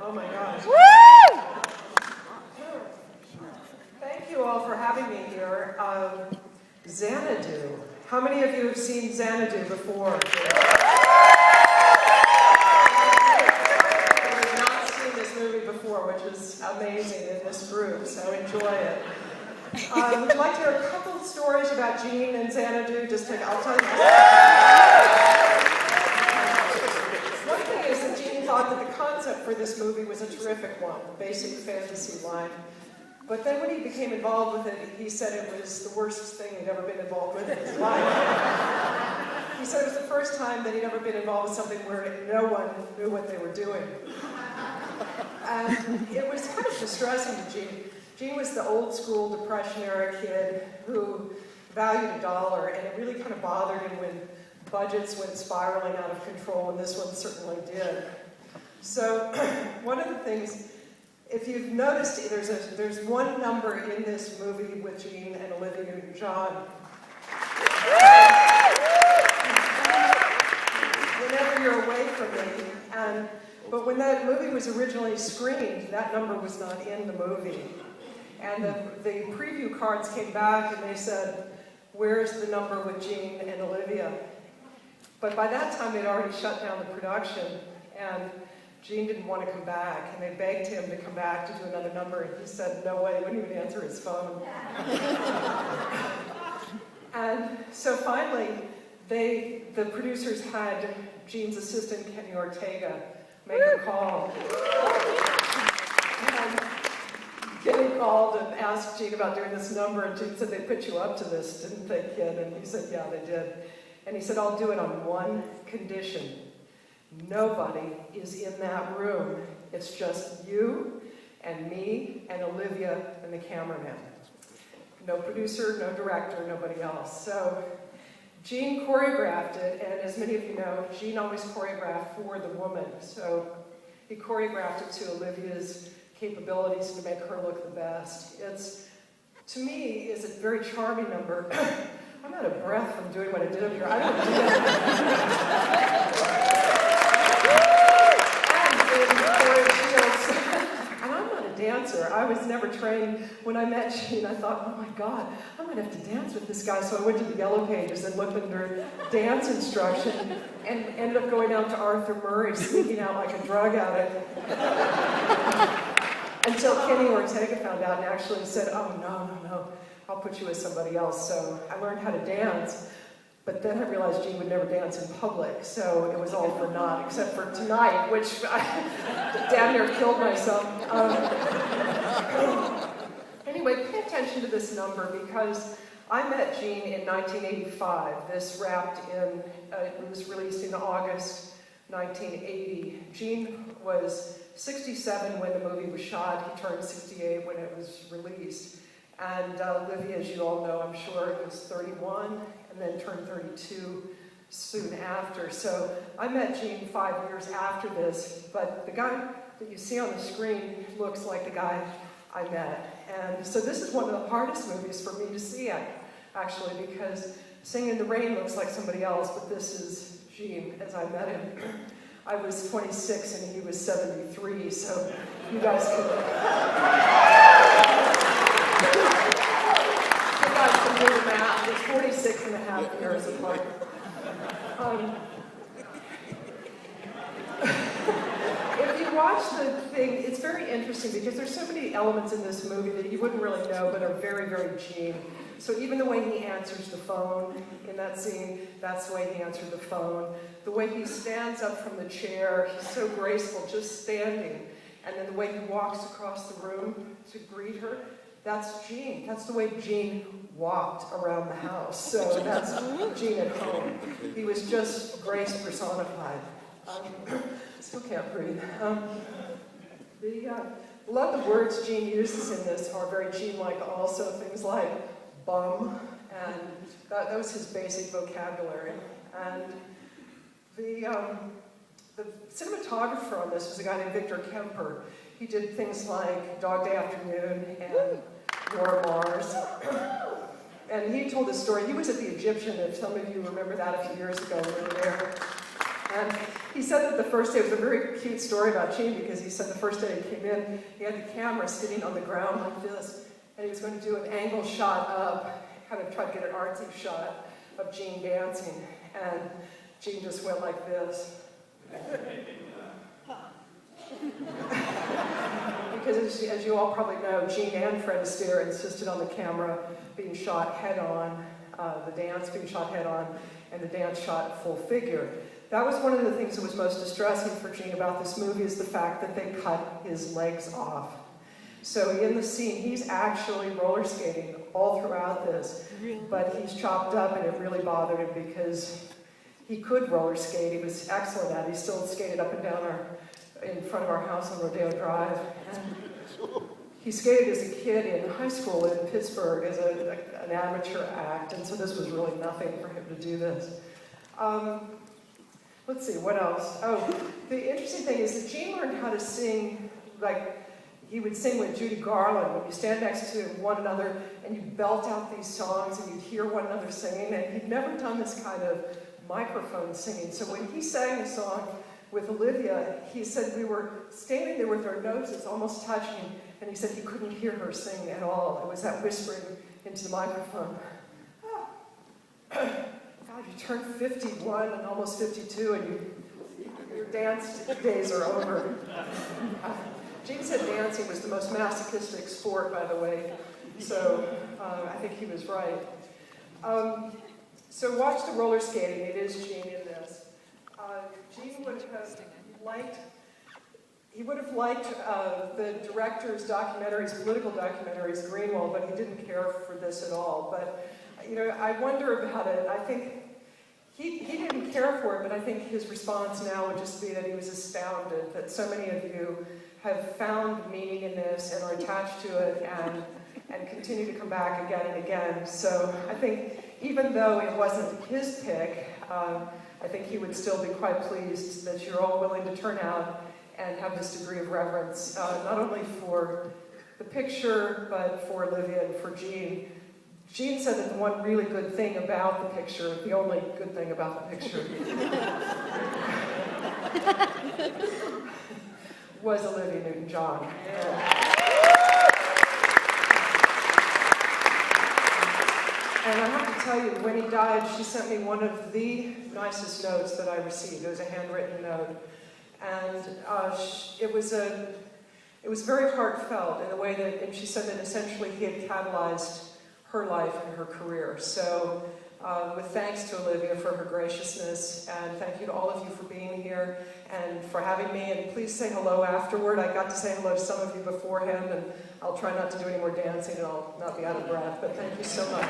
Oh my gosh. Woo! Thank you all for having me here. Xanadu. How many of you have seen Xanadu before? I've not seen this movie before, which is amazing in this group, so enjoy it. Would you like to hear a couple of stories about Gene and Xanadu? I'll tell you. One thing is that Gene thought that the concept for this movie was a terrific one, basic fantasy line. But then when he became involved with it, he said it was the worst thing he'd ever been involved with in his life. He said it was the first time that he'd ever been involved with something where no one knew what they were doing. And it was kind of distressing to Gene. Gene was the old school Depression-era kid who valued a dollar, and it really kind of bothered him when budgets went spiraling out of control, and this one certainly did. So one of the things, if you've noticed, there's one number in this movie with Gene and Olivia Newton-John. Whenever you're away from me, but when that movie was originally screened, that number was not in the movie. And the preview cards came back and they said, "Where's the number with Gene and Olivia?" But by that time, they'd already shut down the production, and Gene didn't want to come back, and they begged him to come back to do another number, and he said no way, wouldn't even answer his phone. And so finally, the producers had Gene's assistant, Kenny Ortega, make a call. And Kenny called and asked Gene about doing this number, and Gene said, "They put you up to this, didn't they, kid?" And he said, "Yeah, they did." And he said, "I'll do it on one condition. Nobody is in that room. It's just you and me and Olivia and the cameraman. No producer, no director, nobody else." So Gene choreographed it, and as many of you know, Gene always choreographed for the woman. So he choreographed it to Olivia's capabilities to make her look the best. To me, is a very charming number. I'm out of breath from doing what I did up here. I don't do that. And I'm not a dancer. I was never trained. When I met Gene, I thought, oh my God, I'm going to have to dance with this guy. So I went to the Yellow Pages and looked under dance instruction and ended up going out to Arthur Murray, sneaking out like a drug addict. Until Kenny Ortega found out and actually said, "Oh, no, I'll put you with somebody else." So I learned how to dance, but then I realized Gene would never dance in public, so it was all for naught, except for tonight, which I damn near killed myself. Anyway, pay attention to this number, because I met Gene in 1985. This it was released in August 1980. Gene was 67 when the movie was shot. He turned 68 when it was released. And Olivia, as you all know, I'm sure, was 31 and then turned 32 soon after. So I met Gene 5 years after this, but the guy that you see on the screen looks like the guy I met. And so this is one of the hardest movies for me to see, actually, because Singing in the Rain looks like somebody else, but this is Gene as I met him. I was 26 and he was 73, so you guys can do the math. It's 46 and a half years apart. If you watch the thing, it's very interesting because there's so many elements in this movie that you wouldn't really know but are very, very Gene. So even the way he answers the phone in that scene, that's the way he answered the phone. The way he stands up from the chair, he's so graceful just standing. And then the way he walks across the room to greet her, that's Gene. That's the way Gene walked around the house. So that's Gene at home. He was just grace personified. Still can't breathe. A lot of the words Gene uses in this are very Gene-like also. Things like bum, and that was his basic vocabulary. And the cinematographer on this was a guy named Victor Kemper. He did things like Dog Day Afternoon and Nora Mars. And he told this story. He was at the Egyptian, if some of you remember that a few years ago, we were there. And He said that the first day, it was a very cute story about Gene, because he said the first day he came in, he had the camera sitting on the ground like this, and he was going to do an angle shot up, kind of try to get an artsy shot of Gene dancing, and Gene just went like this. Because as you all probably know, Gene and Fred Astaire insisted on the camera being shot head on, the dance being shot head on, and the dance shot full figure. That was one of the things that was most distressing for Gene about this movie, is the fact that they cut his legs off. So in the scene, he's actually roller skating all throughout this, but he's chopped up, and it really bothered him because he could roller skate. He was excellent at it. He still skated up and down in front of our house on Rodeo Drive. And he skated as a kid in high school in Pittsburgh as an amateur act, and so this was really nothing for him to do this. Let's see, what else? Oh, the interesting thing is that Gene learned how to sing, like he would sing with Judy Garland when you stand next to one another and you belt out these songs and you'd hear one another singing, and he'd never done this kind of microphone singing. So when he sang a song with Olivia, he said we were standing there with our noses almost touching, and he said he couldn't hear her sing at all. It was that whispering into the microphone. God, you turn 51 and almost 52, and your dance days are over. Gene said dancing was the most masochistic sport, by the way, so I think he was right. So watch the roller skating. It is Gene in this. Gene would have liked. He would have liked the director's documentaries, political documentaries, Greenwald, but he didn't care for this at all. But I wonder about it. I think he didn't care for it, but I think his response now would just be that he was astounded that so many of you have found meaning in this and are attached to it and continue to come back again and again. So I think even though it wasn't his pick, I think he would still be quite pleased that you're all willing to turn out and have this degree of reverence, not only for the picture, but for Olivia and for Gene. Gene said that the one really good thing about the picture, the only good thing about the picture, was Olivia Newton-John. And I have to tell you, when he died, she sent me one of the nicest notes that I received. It was a handwritten note. And it was very heartfelt in the way that, and she said that essentially he had catalyzed her life and her career. So with thanks to Olivia for her graciousness, and thank you to all of you for being here and for having me, and please say hello afterward. I got to say hello to some of you beforehand, and I'll try not to do any more dancing and I'll not be out of breath, but thank you so much.